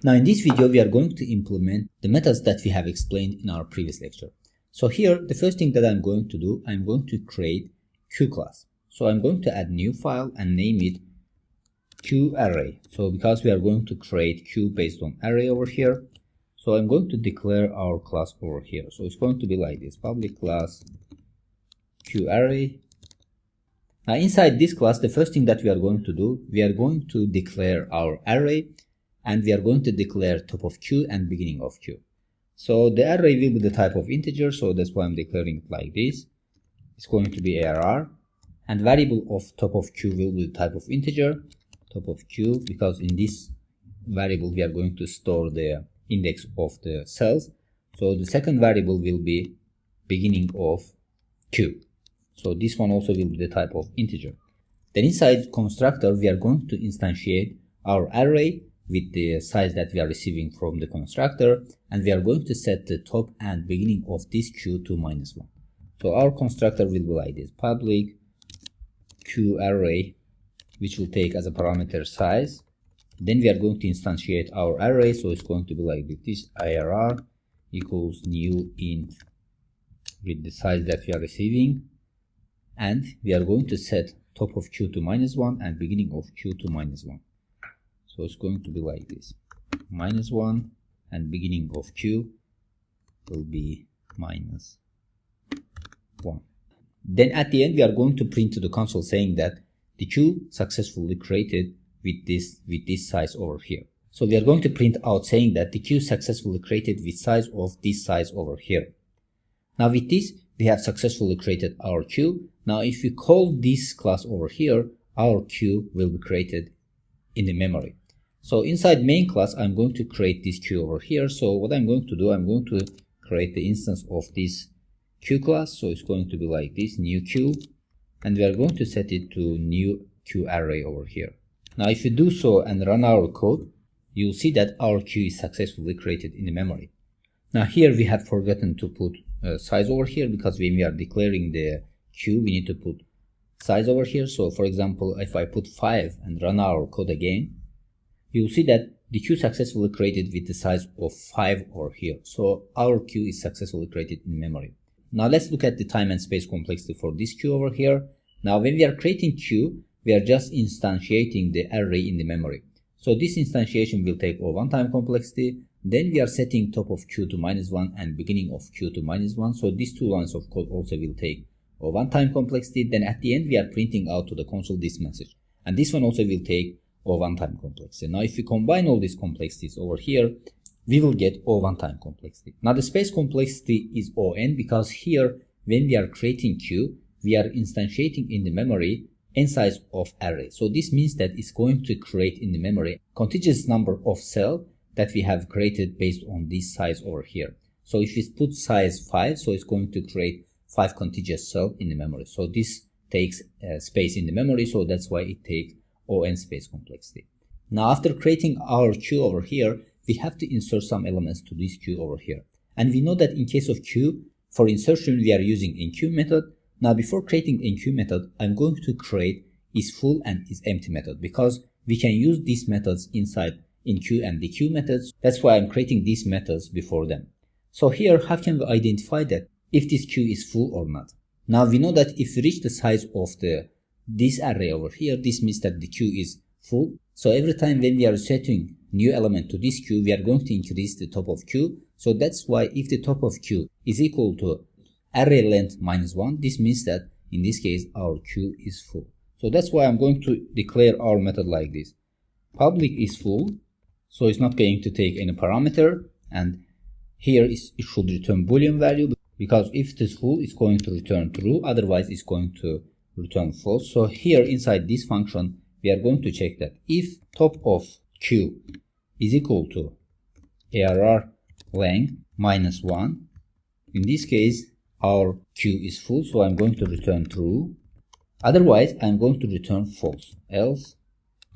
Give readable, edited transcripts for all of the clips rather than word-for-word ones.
Now in this video, we are going to implement the methods that we have explained in our previous lecture. So here, the first thing that I'm going to do, I'm going to create Q class. So I'm going to add new file and name it Q array. So because we are going to create Q based on array over here, so I'm going to declare our class over here. So it's going to be like this, public class Q array. Now inside this class, the first thing that we are going to do, we are going to declare our array, and we are going to declare top of Q and beginning of Q. So the array will be the type of integer, so that's why I'm declaring it like this. It's going to be ARR, and variable of top of Q will be the type of integer, top of Q, because in this variable we are going to store the index of the cells. So the second variable will be beginning of Q. So this one also will be the type of integer. Then inside constructor, we are going to instantiate our array with the size that we are receiving from the constructor, and we are going to set the top and beginning of this Q to -1. So our constructor will be like this, public Q array, which will take as a parameter size. Then we are going to instantiate our array, so it's going to be like this, ARR equals new int with the size that we are receiving, and we are going to set top of Q to -1 and beginning of Q to -1. So it's going to be like this, -1 and beginning of Q will be -1. Then at the end, we are going to print to the console saying that the Q successfully created with this size over here. So we are going to print out saying that the Q successfully created with size of this size over here. Now with this, we have successfully created our Q. Now if we call this class over here, our Q will be created in the memory. So inside main class, I'm going to create this Q over here. So what I'm going to do, I'm going to create the instance of this Q class. So it's going to be like this, new Q, and we are going to set it to new Q array over here. Now if you do so and run our code, you'll see that our Q is successfully created in the memory. Now here we have forgotten to put size over here, because when we are declaring the Q, we need to put size over here. So for example, if I put 5 and run our code again, you'll see that the Q successfully created with the size of 5 over here. So our Q is successfully created in memory. Now let's look at the time and space complexity for this Q over here. Now when we are creating Q, we are just instantiating the array in the memory. So this instantiation will take O1 time complexity. Then we are setting top of Q to -1 and beginning of Q to -1. So these two lines of code also will take O1 time complexity. Then at the end, we are printing out to the console this message. And this one also will take O1 time complexity. Now if we combine all these complexities over here, we will get O1 time complexity. Now the space complexity is On, because here when we are creating Q, we are instantiating in the memory n size of array. So this means that it's going to create in the memory contiguous number of cell that we have created based on this size over here. So if we put size 5, so it's going to create 5 contiguous cell in the memory. So this takes space in the memory, so that's why it takes On space complexity. Now after creating our Q over here, we have to insert some elements to this Q over here. And we know that in case of Q, for insertion we are using enQueue method. Now before creating enQueue method, I'm going to create isFull and isEmpty method, because we can use these methods inside enQueue and dequeue methods. That's why I'm creating these methods before them. So here, how can we identify that if this Q is full or not? Now we know that if we reach the size of this array over here, this means that the Q is full. So every time when we are setting new element to this Q, we are going to increase the top of Q. So that's why if the top of Q is equal to array length -1, this means that in this case our Q is full. So that's why I'm going to declare our method like this. Public is full, so it's not going to take any parameter, and here it should return boolean value, because if it is full, it's going to return true, otherwise it's going to return false. So here inside this function, we are going to check that if top of Q is equal to ARR length -1, in this case our Q is full, so I'm going to return true, otherwise I'm going to return false, else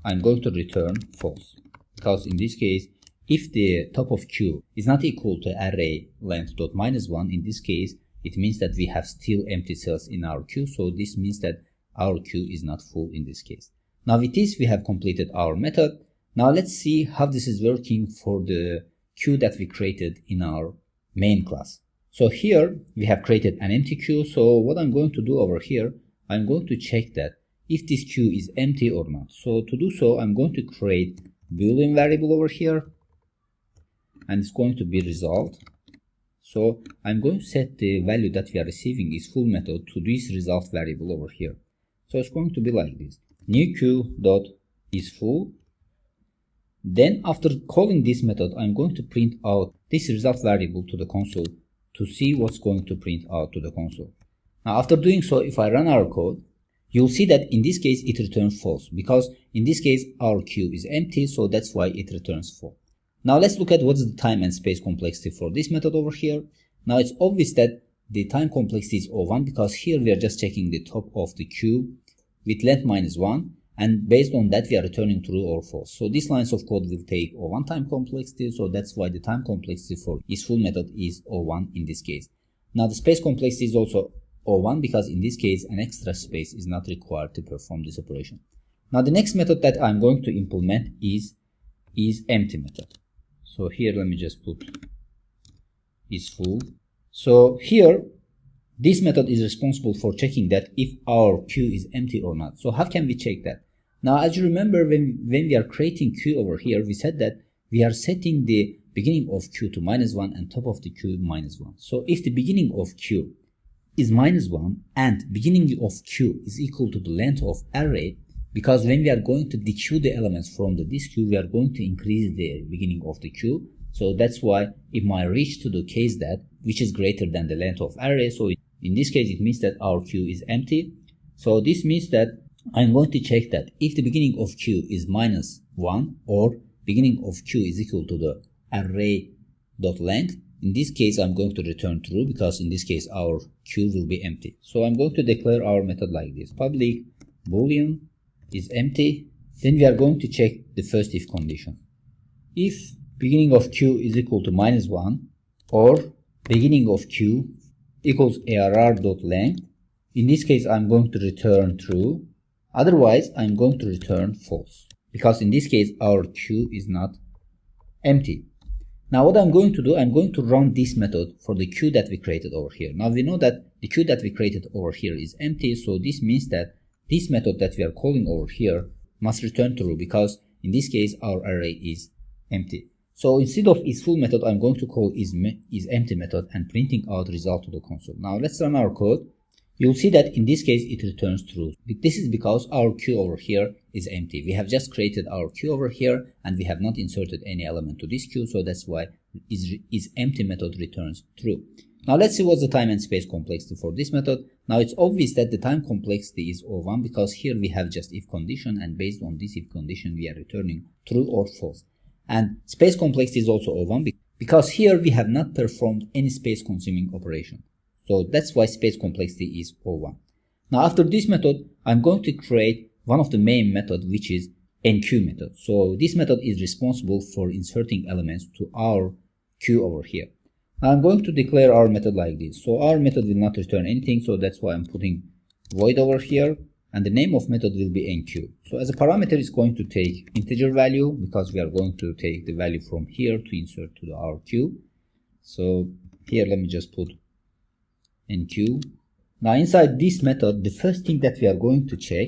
I'm going to return false, because in this case, if the top of Q is not equal to array length dot -1, in this case it means that we have still empty cells in our Q, so this means that our Q is not full in this case. Now with this, we have completed our method. Now let's see how this is working for the queue that we created in our main class. So here we have created an empty queue. So what I'm going to do over here, I'm going to check that if this queue is empty or not. So to do so, I'm going to create Boolean variable over here, and it's going to be result. So I'm going to set the value that we are receiving isFull method to this result variable over here. So it's going to be like this: new queue dot isFull. Then after calling this method, I'm going to print out this result variable to the console to see what's going to print out to the console. Now after doing so, if I run our code, you'll see that in this case it returns false, because in this case our queue is empty, so that's why it returns false. Now let's look at what's the time and space complexity for this method over here. Now it's obvious that the time complexity is O1, because here we are just checking the top of the queue with length -1, and based on that we are returning true or false. So these lines of code will take O1 time complexity, so that's why the time complexity for isFull method is O1 in this case. Now the space complexity is also O1, because in this case an extra space is not required to perform this operation. Now the next method that I'm going to implement is isEmpty method. So here let me just put isFull. So here this method is responsible for checking that if our queue is empty or not. So how can we check that? Now as you remember, when we are creating queue over here, we said that we are setting the beginning of queue to -1 and top of the queue -1. So if the beginning of queue is -1 and beginning of queue is equal to the length of array, because when we are going to dequeue the elements from this queue, we are going to increase the beginning of the queue. So that's why it might reach to the case that which is greater than the length of array. So in this case it means that our queue is empty. So this means that I'm going to check that if the beginning of queue is -1 or beginning of queue is equal to the array.length, in this case I'm going to return true, because in this case our queue will be empty. So I'm going to declare our method like this: public boolean is empty. Then we are going to check the first if condition. If beginning of queue is equal to -1 or beginning of queue equals arr.length, in this case I'm going to return true. Otherwise I'm going to return false, because in this case our queue is not empty. Now what I'm going to do, I'm going to run this method for the queue that we created over here. Now we know that the queue that we created over here is empty, so this means that this method that we are calling over here must return true, because in this case our array is empty. So instead of isFull method, I'm going to call isEmpty method and printing out result to the console. Now let's run our code. You'll see that in this case it returns true. This is because our queue over here is empty. We have just created our queue over here and we have not inserted any element to this queue, so that's why isEmpty method returns true. Now let's see what's the time and space complexity for this method. Now it's obvious that the time complexity is O1, because here we have just if condition, and based on this if condition we are returning true or false. And space complexity is also O1, because here we have not performed any space consuming operation. So that's why space complexity is O1. Now after this method, I'm going to create one of the main method, which is enQueue method. So this method is responsible for inserting elements to our queue over here. Now I'm going to declare our method like this. So our method will not return anything, so that's why I'm putting void over here, and the name of method will be enQueue. So as a parameter, it's going to take integer value, because we are going to take the value from here to insert to our queue. So here let me just put enQueue. Now inside this method, the first thing that we are going to check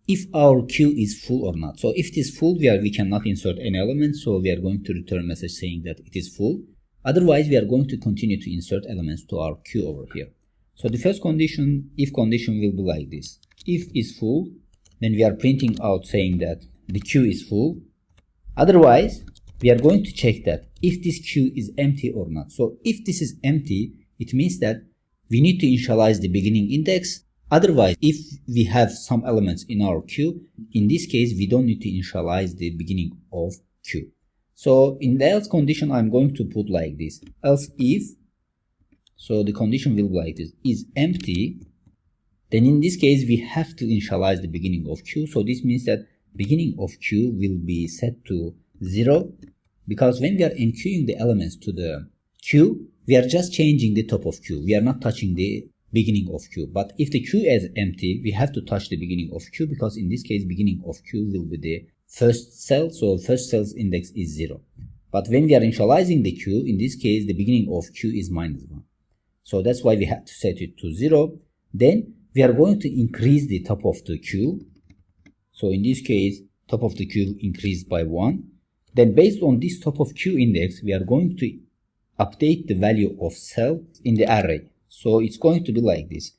if our queue is full or not. So if it is full, we cannot insert any element, so we are going to return a message saying that it is full. Otherwise we are going to continue to insert elements to our queue over here. So the first condition, if condition, will be like this: if is full, then we are printing out saying that the queue is full. Otherwise we are going to check that if this queue is empty or not. So if this is empty, it means that we need to initialize the beginning index. Otherwise, if we have some elements in our queue, in this case we don't need to initialize the beginning of queue. So in the else condition, I'm going to put like this: else if, so the condition will be like this, is empty, then in this case we have to initialize the beginning of queue. So this means that beginning of queue will be set to 0, because when we are enqueuing the elements to the queue, we are just changing the top of queue. We are not touching the beginning of queue. But if the queue is empty, we have to touch the beginning of queue, because in this case beginning of queue will be the first cell, so first cell's index is 0. But when we are initializing the queue, in this case, the beginning of queue is -1. So that's why we have to set it to 0. Then we are going to increase the top of the queue. So in this case, top of the queue increased by 1. Then based on this top of queue index, we are going to update the value of cell in the array. So it's going to be like this.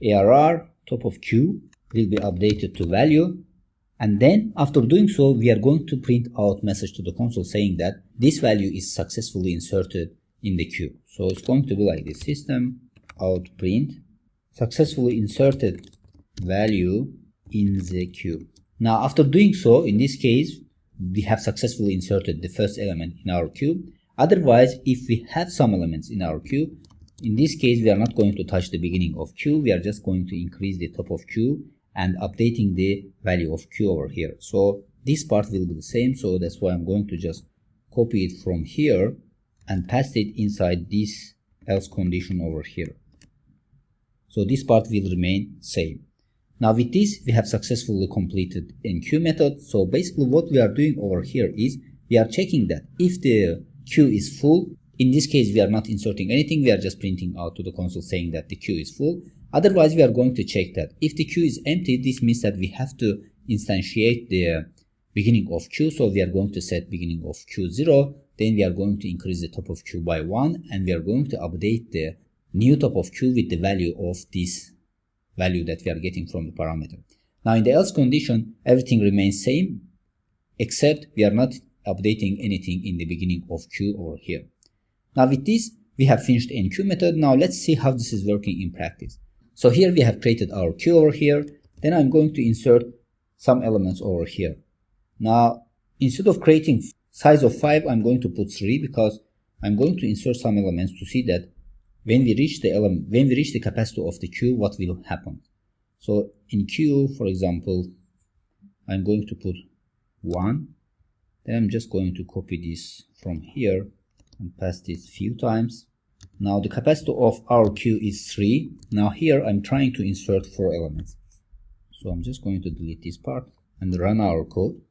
ARR top of queue will be updated to value. And then after doing so, we are going to print out message to the console saying that this value is successfully inserted in the queue. So it's going to be like this: system out print successfully inserted value in the queue. Now after doing so, in this case, we have successfully inserted the first element in our queue. Otherwise, if we have some elements in our queue, in this case, we are not going to touch the beginning of queue. We are just going to increase the top of queue and updating the value of queue over here. So this part will be the same. So that's why I'm going to just copy it from here and paste it inside this else condition over here. So this part will remain same. Now with this, we have successfully completed enQueue method. So basically what we are doing over here is we are checking that if the queue is full, in this case we are not inserting anything, we are just printing out to the console saying that the queue is full. Otherwise we are going to check that if the queue is empty, this means that we have to instantiate the beginning of queue. So we are going to set beginning of queue 0, then we are going to increase the top of queue by 1, and we are going to update the new top of queue with the value of this value that we are getting from the parameter. Now in the else condition, everything remains same, except we are not updating anything in the beginning of queue over here. Now with this, we have finished enQueue method. Now let's see how this is working in practice. So here we have created our queue over here. Then I'm going to insert some elements over here. Now instead of creating size of 5, I'm going to put 3 because I'm going to insert some elements to see that when we reach the capacity of the queue, what will happen. So in queue, for example, I'm going to put 1. Then I'm just going to copy this from here and paste this few times. Now the capacity of our queue is 3. Now here I'm trying to insert 4 elements. So I'm just going to delete this part and run our code.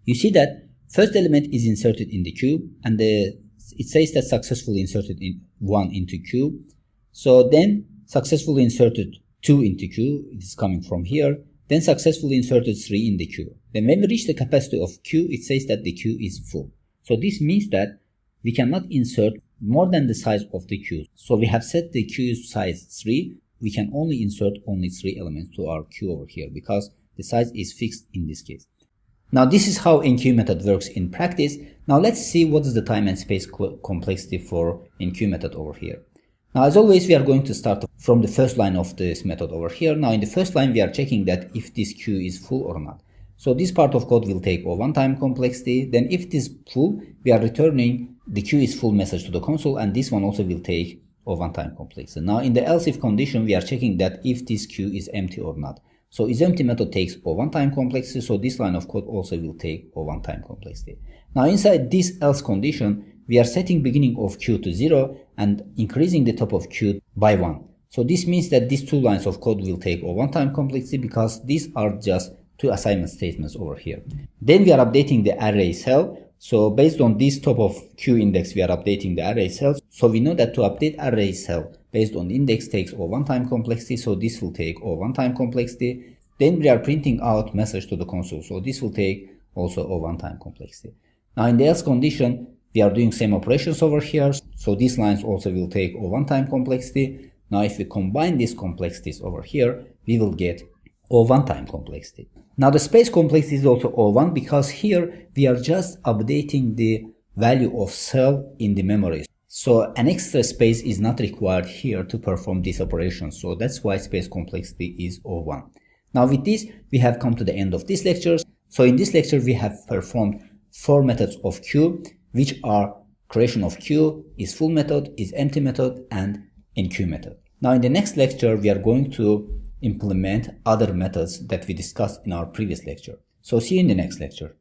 You see that first element is inserted in the queue, and it says that successfully inserted in 1 into queue. So then successfully inserted 2 into queue, it is coming from here. Then successfully inserted 3 in the queue. Then when we reach the capacity of queue, it says that the queue is full. So this means that we cannot insert more than the size of the queue. So we have set the queue size 3. We can only insert only 3 elements to our queue over here because the size is fixed in this case. Now this is how enQueue method works in practice. Now let's see what is the time and space complexity for enQueue method over here. Now as always, we are going to start from the first line of this method over here. Now in the first line, we are checking that if this queue is full or not. So this part of code will take O1 time complexity. Then if it is full, we are returning the queue is full message to the console, and this one also will take O1 time complexity. Now in the else if condition, we are checking that if this queue is empty or not. So isEmpty method takes O1 time complexity, so this line of code also will take O1 time complexity. Now inside this else condition, we are setting beginning of queue to 0 and increasing the top of queue by 1. So this means that these 2 lines of code will take O1 time complexity because these are just 2 assignment statements over here. Then we are updating the array cell. So based on this top of queue index, we are updating the array cells. So we know that to update array cell based on the index takes O1 time complexity. So this will take O1 time complexity. Then we are printing out message to the console. So this will take also O1 time complexity. Now in the else condition, we are doing same operations over here. So these lines also will take O1 time complexity. Now if we combine these complexities over here, we will get O1 time complexity. Now the space complexity is also O1 because here we are just updating the value of cell in the memory. So an extra space is not required here to perform this operation. So that's why space complexity is O1. Now with this, we have come to the end of this lecture. So in this lecture, we have performed 4 methods of queue, which are creation of queue, isFull method, isEmpty method, and enQueue method. Now in the next lecture, we are going to implement other methods that we discussed in our previous lecture. So see you in the next lecture.